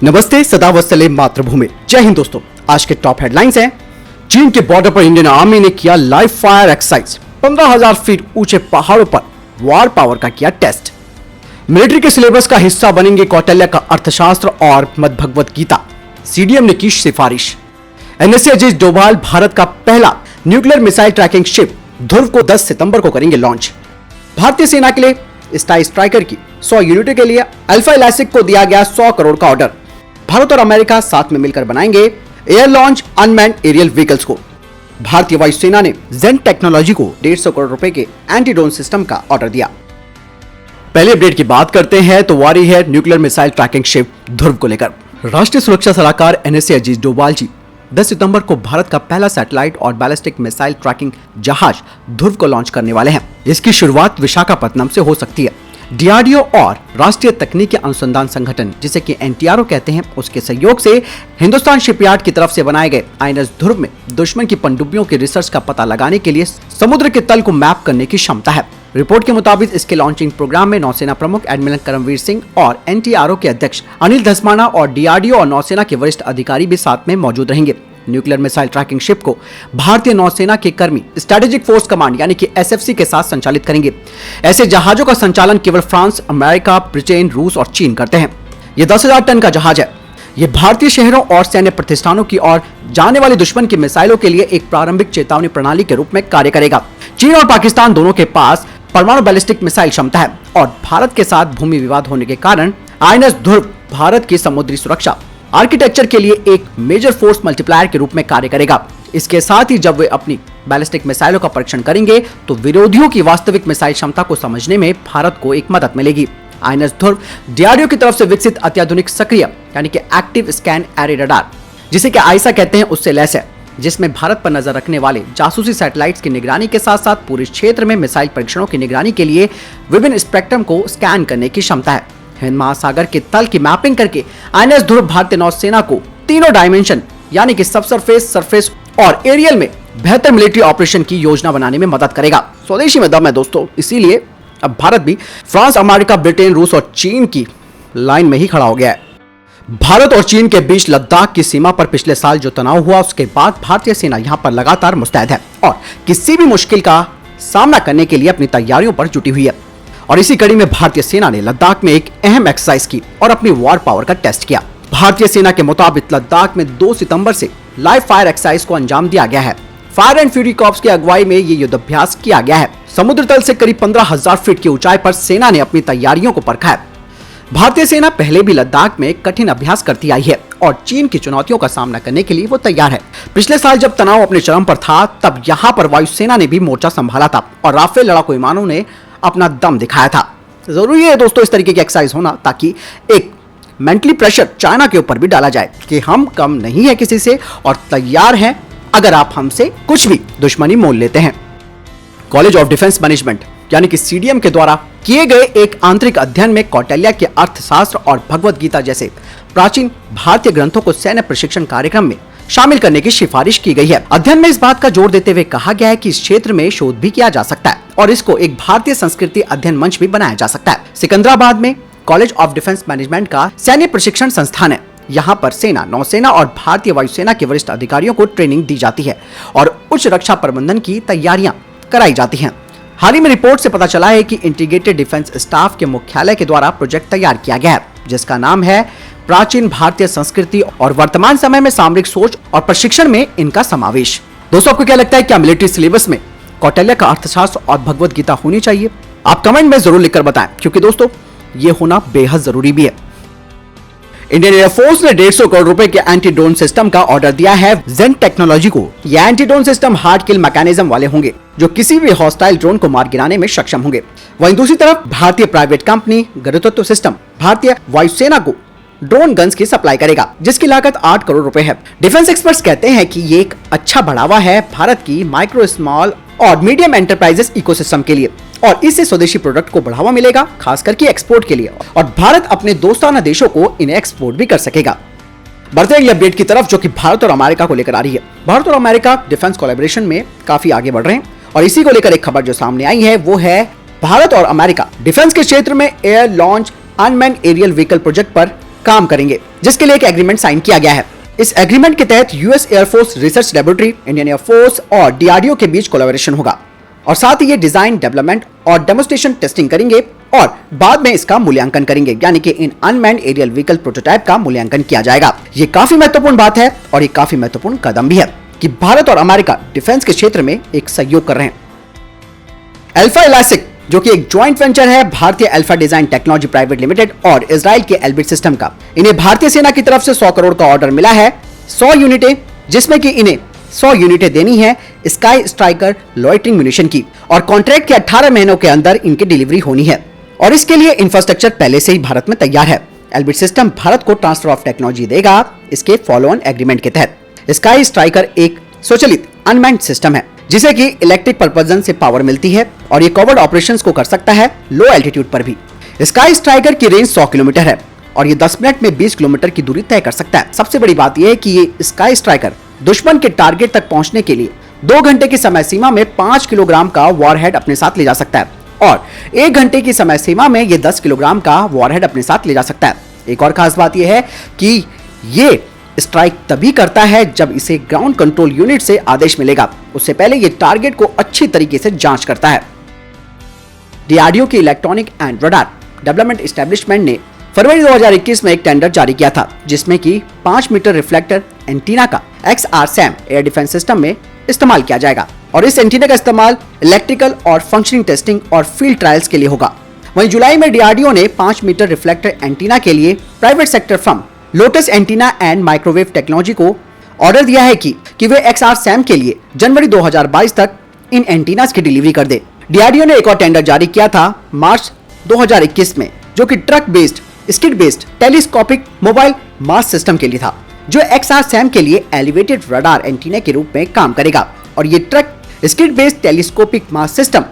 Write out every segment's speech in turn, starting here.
नमस्ते, सदा वत्सले मातृभूमि। जय हिंद दोस्तों। आज के टॉप हेडलाइंस हैं। चीन के बॉर्डर पर इंडियन आर्मी ने किया लाइव फायर एक्सरसाइज। 15,000 फीट ऊंचे पहाड़ों पर वार पावर का किया टेस्ट। मिलिट्री के सिलेबस का हिस्सा बनेंगे कौटिल्य का अर्थशास्त्र और मद भगवत गीता। सीडीएम ने की सिफारिश। एनएससी अजीत डोभाल भारत का पहला न्यूक्लियर मिसाइल ट्रैकिंग शिप ध्रुव को 10 सितंबर को करेंगे लॉन्च। भारतीय सेना के लिए स्टाई स्ट्राइकर की 100 यूनिटों के लिए अल्फा इलास्टिक को दिया गया 100 करोड़ का ऑर्डर। भारत और अमेरिका साथ में मिलकर बनाएंगे air launch unmanned aerial vehicles को। भारतीय वायुसेना ने जेन टेक्नोलॉजी को 150 करोड़ रुपए के एंटी ड्रोन सिस्टम का ऑर्डर दिया। पहले अपडेट की बात करते हैं तो वारी है न्यूक्लियर मिसाइल ट्रैकिंग शिप ध्रुव को लेकर। राष्ट्रीय सुरक्षा सलाहकार एनएससी अजीत डोभाल जी 10 सितंबर को भारत का पहला सैटेलाइट और बैलिस्टिक मिसाइल ट्रैकिंग जहाज ध्रुव को लॉन्च करने वाले हैं। इसकी शुरुआत विशाखापत्तनम से हो सकती है। डीआरडीओ और राष्ट्रीय तकनीकी अनुसंधान संगठन जिसे कि एनटीआरओ कहते हैं, उसके सहयोग से हिंदुस्तान शिपयार्ड की तरफ से बनाए गए आईएनएस ध्रुव में दुश्मन की पनडुब्बियों की रिसर्च का पता लगाने के लिए समुद्र के तल को मैप करने की क्षमता है। रिपोर्ट के मुताबिक इसके लॉन्चिंग प्रोग्राम में नौसेना प्रमुख एडमिरल करमवीर सिंह और एनटीआरओ के अध्यक्ष अनिल धस्माना और डीआरडीओ और नौसेना के वरिष्ठ अधिकारी भी साथ में मौजूद रहेंगे। न्यूक्लियर मिसाइल ट्रैकिंग शिप को भारतीय नौसेना के कर्मी स्ट्रेटेजिक फोर्स कमांड यानी कि एसएफसी के साथ संचालित करेंगे। ऐसे जहाजों का संचालन केवल फ्रांस, अमेरिका, ब्रिटेन, रूस और चीन करते हैं। ये 10,000 टन का जहाज है। ये भारतीय शहरों और सैन्य प्रतिष्ठानों की ओर जाने वाली दुश्मन की मिसाइलों के लिए एक प्रारंभिक चेतावनी प्रणाली के रूप में कार्य करेगा। चीन और पाकिस्तान दोनों के पास परमाणु बैलिस्टिक मिसाइल क्षमता है और भारत के साथ भूमि विवाद होने के कारण आईएनएस ध्रुव भारत की समुद्री सुरक्षा आर्किटेक्चर के लिए एक मेजर फोर्स मल्टीप्लायर के रूप में कार्य करेगा। इसके साथ ही जब वे अपनी बैलिस्टिक मिसाइलों का परीक्षण करेंगे तो विरोधियों की वास्तविक मिसाइल क्षमता को समझने में भारत को एक मदद मिलेगी। आईएनएस ध्रुव डीआरडीओ की तरफ से विकसित अत्याधुनिक सक्रिय यानी कि एक्टिव स्कैन एरे रडार जिसे कि आईसा कहते हैं उससे लैस है, जिसमें भारत पर नजर रखने वाले जासूसी सैटेलाइट्स की निगरानी के साथ साथ पूरे क्षेत्र में मिसाइल परीक्षणों की निगरानी के लिए विभिन्न स्पेक्ट्रम को स्कैन करने की क्षमता है। हिंद महासागर के तल की मैपिंग करके आईएनएस ध्रुव भारतीय नौसेना को तीनों डायमेंशन यानी कि सबसरफेस, सरफेस और एरियल में बेहतर मिलिट्री ऑपरेशन की योजना बनाने में मदद करेगा। स्वदेशी में दम है दोस्तों, इसीलिए अब भारत भी फ्रांस, अमेरिका, ब्रिटेन, रूस और चीन की लाइन में ही खड़ा हो गया है। भारत और चीन के बीच लद्दाख की सीमा पर पिछले साल जो तनाव हुआ उसके बाद भारतीय सेना यहां पर लगातार मुस्तैद है और किसी भी मुश्किल का सामना करने के लिए अपनी तैयारियों पर जुटी हुई है। और इसी कड़ी में भारतीय सेना ने लद्दाख में एक अहम एक्सरसाइज की और अपनी वॉर पावर का टेस्ट किया। भारतीय सेना के मुताबिक लद्दाख में 2 सितंबर से लाइव फायर एक्सरसाइज को अंजाम दिया गया है। फायर एंड फ्यूरी कॉर्प्स की अगुवाई में ये युद्धाभ्यास किया गया है। समुद्र तल से करीब 15,000 फीट की ऊंचाई पर सेना ने अपनी तैयारियों को परखा है। भारतीय सेना पहले भी लद्दाख में कठिन अभ्यास करती आई है और चीन की चुनौतियों का सामना करने के लिए वो तैयार है। पिछले साल जब तनाव अपने चरम पर था तब यहाँ पर वायुसेना ने भी मोर्चा संभाला था और राफेल लड़ाकू विमानों ने अपना दम दिखाया था। जरूरी है दोस्तों इस तरीके की एक्सरसाइज होना ताकि एक मेंटली प्रेशर चाइना के ऊपर भी डाला जाए कि हम कम नहीं है किसी से और तैयार हैं अगर आप हमसे कुछ भी दुश्मनी मोल लेते हैं। कॉलेज ऑफ डिफेंस मैनेजमेंट यानी कि सीडीएम के द्वारा किए गए एक आंतरिक अध्ययन में कौटिल्य के अर्थशास्त्र और भगवत गीता जैसे प्राचीन भारतीय ग्रंथों को सैन्य प्रशिक्षण कार्यक्रम में शामिल करने की सिफारिश की गई है। अध्ययन में इस बात का जोर देते हुए कहा गया है कि इस क्षेत्र में शोध भी किया जा सकता है और इसको एक भारतीय संस्कृति अध्ययन मंच भी बनाया जा सकता है। सिकंदराबाद में कॉलेज ऑफ डिफेंस मैनेजमेंट का सैन्य प्रशिक्षण संस्थान है। यहाँ पर सेना, नौसेना और भारतीय वायुसेना के वरिष्ठ अधिकारियों को ट्रेनिंग दी जाती है और उच्च रक्षा प्रबंधन की तैयारियां कराई जाती हैं। हाल ही में रिपोर्ट से पता चला है कि इंटीग्रेटेड डिफेंस स्टाफ के मुख्यालय के द्वारा प्रोजेक्ट तैयार किया गया है जिसका नाम है प्राचीन भारतीय संस्कृति और वर्तमान समय में सामरिक सोच और प्रशिक्षण में इनका समावेश। दोस्तों आपको क्या लगता है, क्या मिलिट्री सिलेबस में कौटिल्य का अर्थशास्त्र और भगवत गीता होनी चाहिए? आप कमेंट में जरूर लिखकर बताएं क्योंकि दोस्तों ये होना बेहद जरूरी भी है। इंडियन एयरफोर्स ने 150 करोड़ रुपए के एंटी ड्रोन सिस्टम का ऑर्डर दिया है जेन टेक्नोलॉजी को। यह एंटी ड्रोन सिस्टम हार्ड किल मैकेनिज्म वाले होंगे जो किसी भी हॉस्टाइल ड्रोन को मार गिराने में सक्षम होंगे। वहीं दूसरी तरफ भारतीय प्राइवेट कंपनी गरुत्तत्व सिस्टम भारतीय वायुसेना को ड्रोन गन्स की सप्लाई करेगा जिसकी लागत 8 करोड़ रुपए है। डिफेंस एक्सपर्ट्स कहते हैं कि ये एक अच्छा बढ़ावा है भारत की माइक्रो, स्मॉल और मीडियम एंटरप्राइजेस इकोसिस्टम के लिए और इससे स्वदेशी प्रोडक्ट को बढ़ावा मिलेगा खास करके एक्सपोर्ट के लिए और भारत अपने दोस्ताना देशों को इन्हें एक्सपोर्ट भी कर सकेगा। बढ़ते अगले अपडेट की तरफ जो कि भारत और अमेरिका को लेकर आ रही है। भारत और अमेरिका डिफेंस कोलैबोरेशन में काफी आगे बढ़ रहे हैं और इसी को लेकर एक खबर जो सामने आई है वो है भारत और अमेरिका डिफेंस के क्षेत्र में air launch unmanned aerial vehicle project पर काम करेंगे, जिसके लिए एक एग्रीमेंट साइन किया गया है। इस एग्रीमेंट के तहत US air force research laboratory, Indian air force और डीआरडीओ के बीच कोलैबोरेशन होगा और साथ ही ये डिजाइन, डेवलपमेंट और डेमोन्स्ट्रेशन टेस्टिंग करेंगे और बाद में इसका मूल्यांकन करेंगे, यानी कि इन अनमैन्ड एरियल व्हीकल प्रोटोटाइप का मूल्यांकन किया जाएगा। ये काफी महत्वपूर्ण बात है और ये काफी महत्वपूर्ण कदम भी है कि भारत और अमेरिका डिफेंस के क्षेत्र में एक सहयोग कर रहे हैं। अल्फा इलास्टिक, जो कि एक जॉइंट वेंचर है भारतीय alpha design technology private limited और इजराइल के एल्बिट सिस्टम का, इन्हें भारतीय सेना की तरफ से 100 करोड़ का ऑर्डर मिला है, 100 यूनिटें, जिसमें कि इन्हें 100 यूनिटें देनी है स्काई स्ट्राइकर लॉइटरिंग म्यूनिशन की और कॉन्ट्रैक्ट के 18 महीनों के अंदर इनकी डिलीवरी होनी है और इसके लिए इंफ्रास्ट्रक्चर पहले से ही भारत में तैयार है। एल्बिट सिस्टम भारत को ट्रांसफर ऑफ टेक्नोलॉजी देगा इसके फॉलो ऑन एग्रीमेंट के तहत। स्काई स्ट्राइकर एक स्वचालित अनमैन्ड सिस्टम है जिसे कि इलेक्ट्रिक पर्पजन से पावर मिलती है और ये कवर्ड ऑपरेशंस को कर सकता है लो एल्टीट्यूड पर भी। स्काई स्ट्राइकर की रेंज 100 किलोमीटर है और ये 10 मिनट में 20 किलोमीटर की दूरी तय कर सकता है। सबसे बड़ी बात यह है कि ये स्काई स्ट्राइकर दुश्मन के टारगेट तक पहुंचने के लिए 2 घंटे की समय सीमा में 5 किलोग्राम का वॉरहेड अपने साथ ले जा सकता है और 1 घंटे की समय सीमा में ये 10 किलोग्राम का वॉरहेड अपने साथ ले जा सकता है। एक और खास बात यह है कि ये स्ट्राइक तभी करता है जब इसे ग्राउंड कंट्रोल यूनिट से आदेश मिलेगा, उससे पहले ये टारगेट को अच्छी तरीके से जांच करता है। डीआरडीओ की electronic and radar development establishment ने फरवरी 2021 में एक टेंडर जारी किया था जिसमें कि 5 मीटर रिफ्लेक्टर एंटीना का XRSAM एयर डिफेंस सिस्टम में इस्तेमाल किया जाएगा और इस एंटीना का इस्तेमाल इलेक्ट्रिकल और फंक्शनिंग टेस्टिंग और फील्ड ट्रायल्स के लिए होगा। वहीं जुलाई में डीआरडीओ ने 5 मीटर रिफ्लेक्टर एंटीना के लिए private sector firm lotus antenna and microwave technology को ऑर्डर दिया है कि वे XRSAM के लिए जनवरी 2022 तक इन एंटीनास की डिलीवरी कर दे। डीआरडीओ ने एक और टेंडर जारी किया था मार्च 2021 में, जो कि truck based skid based telescopic mobile mass system के लिए था, जो XRSAM के लिए एलिवेटेड रडार एंटीना के रूप में काम करेगा और ये truck skid based telescopic mast system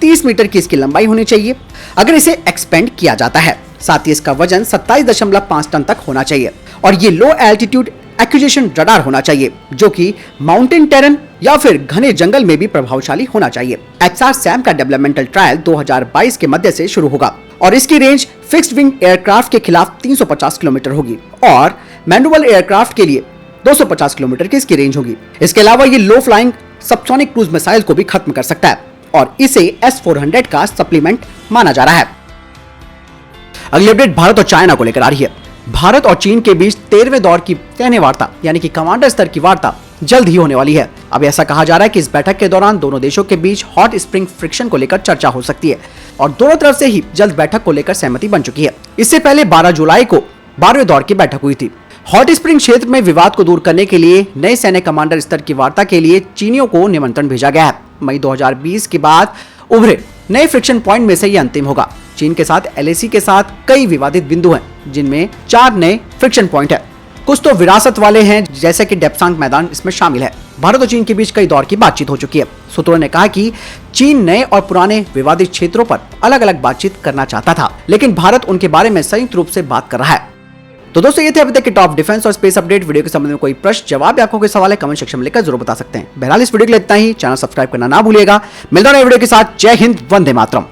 30 metre की इसकी लंबाई होनी चाहिए अगर इसे एक्सपेंड किया जाता है। साथ ही इसका वजन 27.5 टन तक होना चाहिए और ये लो एल्टीट्यूड एक्विजिशन रडार होना चाहिए जो कि माउंटेन टेरेन या फिर घने जंगल में भी प्रभावशाली होना चाहिए। XRSAM का डेवलपमेंटल ट्रायल 2022 के मध्य से शुरू होगा और इसकी रेंज फिक्स्ड विंग एयरक्राफ्ट के खिलाफ 350 किलोमीटर होगी और मैनुअल एयरक्राफ्ट के लिए 250 किलोमीटर की इसकी रेंज होगी। इसके अलावा ये लो फ्लाइंग सबसोनिक क्रूज मिसाइल को भी खत्म कर सकता है और इसे S-400 का सप्लीमेंट माना जा रहा है। अगली अपडेट भारत और चाइना को लेकर आ रही है। भारत और चीन के बीच 13वें दौर की सैन्य वार्ता यानी कि कमांडर स्तर की वार्ता जल्द ही होने वाली है। अब ऐसा कहा जा रहा है कि इस बैठक के दौरान दोनों देशों के बीच हॉट स्प्रिंग फ्रिक्शन को लेकर चर्चा हो सकती है और दोनों तरफ से ही जल्द बैठक को लेकर सहमति बन चुकी है। इससे पहले 12 जुलाई को 12वें दौर की बैठक हुई थी। हॉट स्प्रिंग क्षेत्र में विवाद को दूर करने के लिए नए सैन्य कमांडर स्तर की वार्ता के लिए चीनियों को निमंत्रण भेजा गया है। मई 2020 के बाद उभरे नए फ्रिक्शन पॉइंट में से ये अंतिम होगा। चीन के साथ LAC के साथ कई विवादित बिंदु हैं जिनमें 4 नए फ्रिक्शन पॉइंट है। कुछ तो विरासत वाले हैं जैसे कि डेप्सांग मैदान इसमें शामिल है। भारत और चीन के बीच कई दौर की बातचीत हो चुकी है। सूत्रों ने कहा कि चीन नए और पुराने विवादित क्षेत्रों पर अलग अलग बातचीत करना चाहता था, लेकिन भारत उनके बारे में संयुक्त रूप से बात कर रहा है। तो दोस्तों ये थे अभी तक के टॉप डिफेंस और स्पेस अपडेट। वीडियो के संबंध में कोई प्रश्न जवाब या आपको कोई सवाल है कमेंट सेक्शन में लिखकर जरूर बता सकते हैं। बहरहाल इस वीडियो के लिए इतना ही। चैनल सब्सक्राइब करना ना भूलिएगा। मिलता है वीडियो के साथ। जय हिंद, वंदे मातरम।